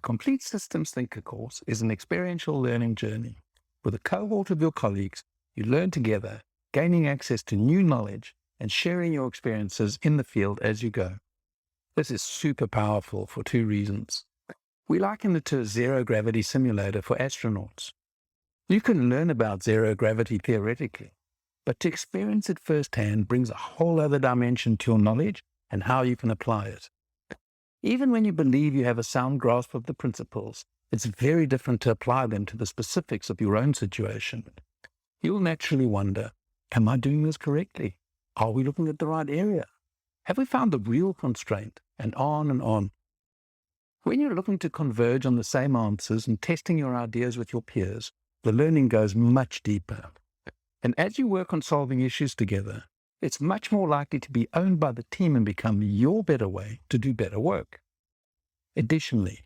The Complete Systems Thinker course is an experiential learning journey. With a cohort of your colleagues, you learn together, gaining access to new knowledge and sharing your experiences in the field as you go. This is super powerful for two reasons. We liken it to a zero-gravity simulator for astronauts. You can learn about zero gravity theoretically, but to experience it firsthand brings a whole other dimension to your knowledge and how you can apply it. Even when you believe you have a sound grasp of the principles, it's very different to apply them to the specifics of your own situation. You'll naturally wonder, am I doing this correctly? Are we looking at the right area? Have we found the real constraint? And on and on. When you're looking to converge on the same answers and testing your ideas with your peers, the learning goes much deeper. And as you work on solving issues together, it's much more likely to be owned by the team and become your better way to do better work. Additionally,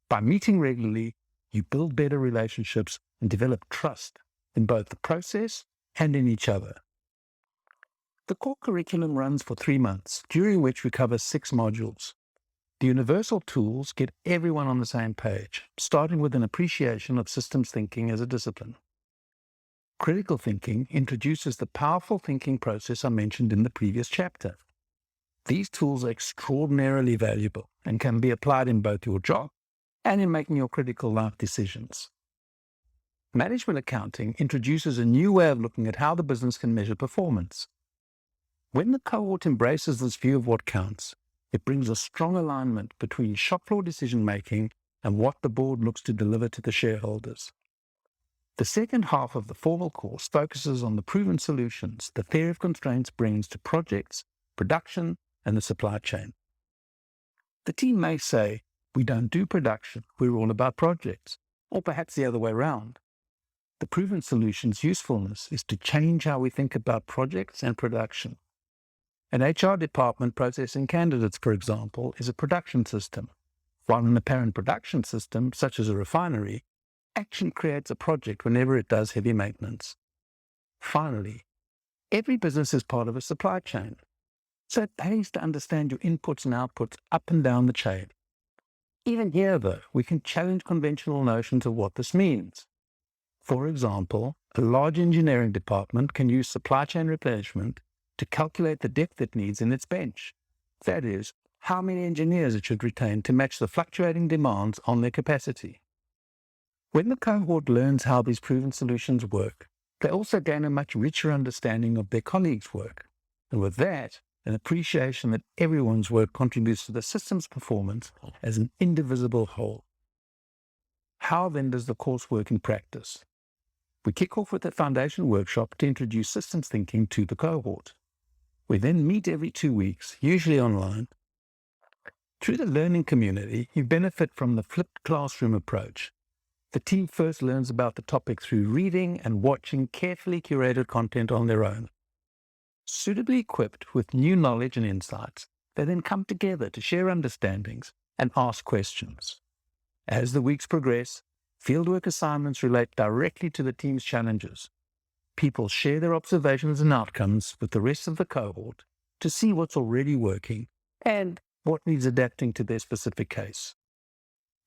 by meeting regularly, you build better relationships and develop trust in both the process and in each other. The core curriculum runs for 3 months, during which we cover 6 modules. The universal tools get everyone on the same page, starting with an appreciation of systems thinking as a discipline. Critical thinking introduces the powerful thinking process I mentioned in the previous chapter. These tools are extraordinarily valuable and can be applied in both your job and in making your critical life decisions. Management accounting introduces a new way of looking at how the business can measure performance. When the cohort embraces this view of what counts, it brings a strong alignment between shop floor decision-making and what the board looks to deliver to the shareholders. The second half of the formal course focuses on the proven solutions the theory of constraints brings to projects, production, and the supply chain. The team may say, we don't do production, we're all about projects, or perhaps the other way around. The proven solution's usefulness is to change how we think about projects and production. An HR department processing candidates, for example, is a production system, while an apparent production system, such as a refinery, action creates a project whenever it does heavy maintenance. Finally, every business is part of a supply chain, so it pays to understand your inputs and outputs up and down the chain. Even here, though, we can challenge conventional notions of what this means. For example, a large engineering department can use supply chain replenishment to calculate the depth it needs in its bench. That is, how many engineers it should retain to match the fluctuating demands on their capacity. When the cohort learns how these proven solutions work, they also gain a much richer understanding of their colleagues' work, and with that, an appreciation that everyone's work contributes to the system's performance as an indivisible whole. How then does the course work in practice? We kick off with a foundation workshop to introduce systems thinking to the cohort. We then meet every 2 weeks, usually online. Through the learning community, you benefit from the flipped classroom approach. The team first learns about the topic through reading and watching carefully curated content on their own. Suitably equipped with new knowledge and insights, they then come together to share understandings and ask questions. As the weeks progress, fieldwork assignments relate directly to the team's challenges. People share their observations and outcomes with the rest of the cohort to see what's already working and what needs adapting to their specific case.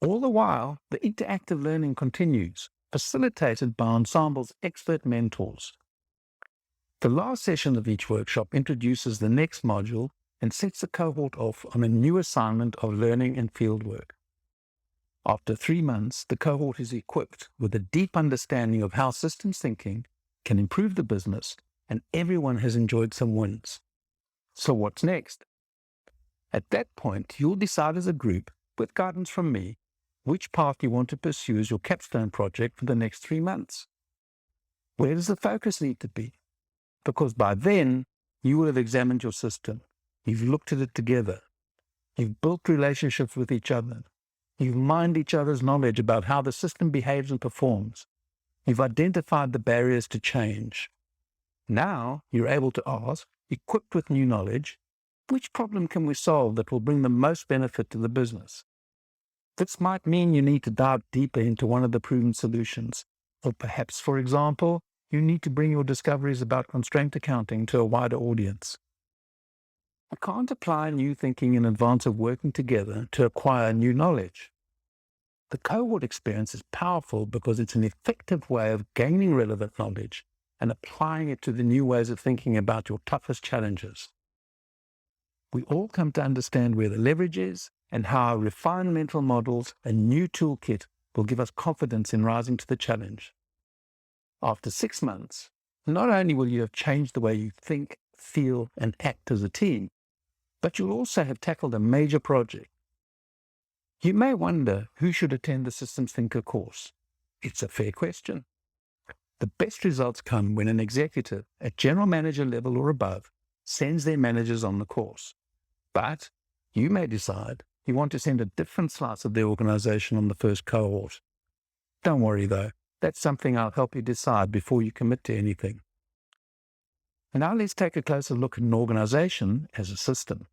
All the while, the interactive learning continues, facilitated by Ensemble's expert mentors. The last session of each workshop introduces the next module and sets the cohort off on a new assignment of learning and fieldwork. After 3 months, the cohort is equipped with a deep understanding of how systems thinking can improve the business, and everyone has enjoyed some wins. So what's next? At that point, you'll decide as a group, with guidance from me, which path you want to pursue as your capstone project for the next 3 months. Where does the focus need to be? Because by then, you will have examined your system. You've looked at it together. You've built relationships with each other. You've mined each other's knowledge about how the system behaves and performs. You've identified the barriers to change. Now you're able to ask, equipped with new knowledge, which problem can we solve that will bring the most benefit to the business? This might mean you need to dive deeper into one of the proven solutions, or perhaps, for example, you need to bring your discoveries about constraint accounting to a wider audience. You can't apply new thinking in advance of working together to acquire new knowledge. The cohort experience is powerful because it's an effective way of gaining relevant knowledge and applying it to the new ways of thinking about your toughest challenges. We all come to understand where the leverage is and how our refined mental models and new toolkit will give us confidence in rising to the challenge. After 6 months, not only will you have changed the way you think, feel, and act as a team, but you'll also have tackled a major project. You may wonder who should attend the Systems Thinker course. It's a fair question. The best results come when an executive at general manager level or above sends their managers on the course. But you may decide you want to send a different slice of the organization on the first cohort. Don't worry though, that's something I'll help you decide before you commit to anything. And now let's take a closer look at an organization as a system.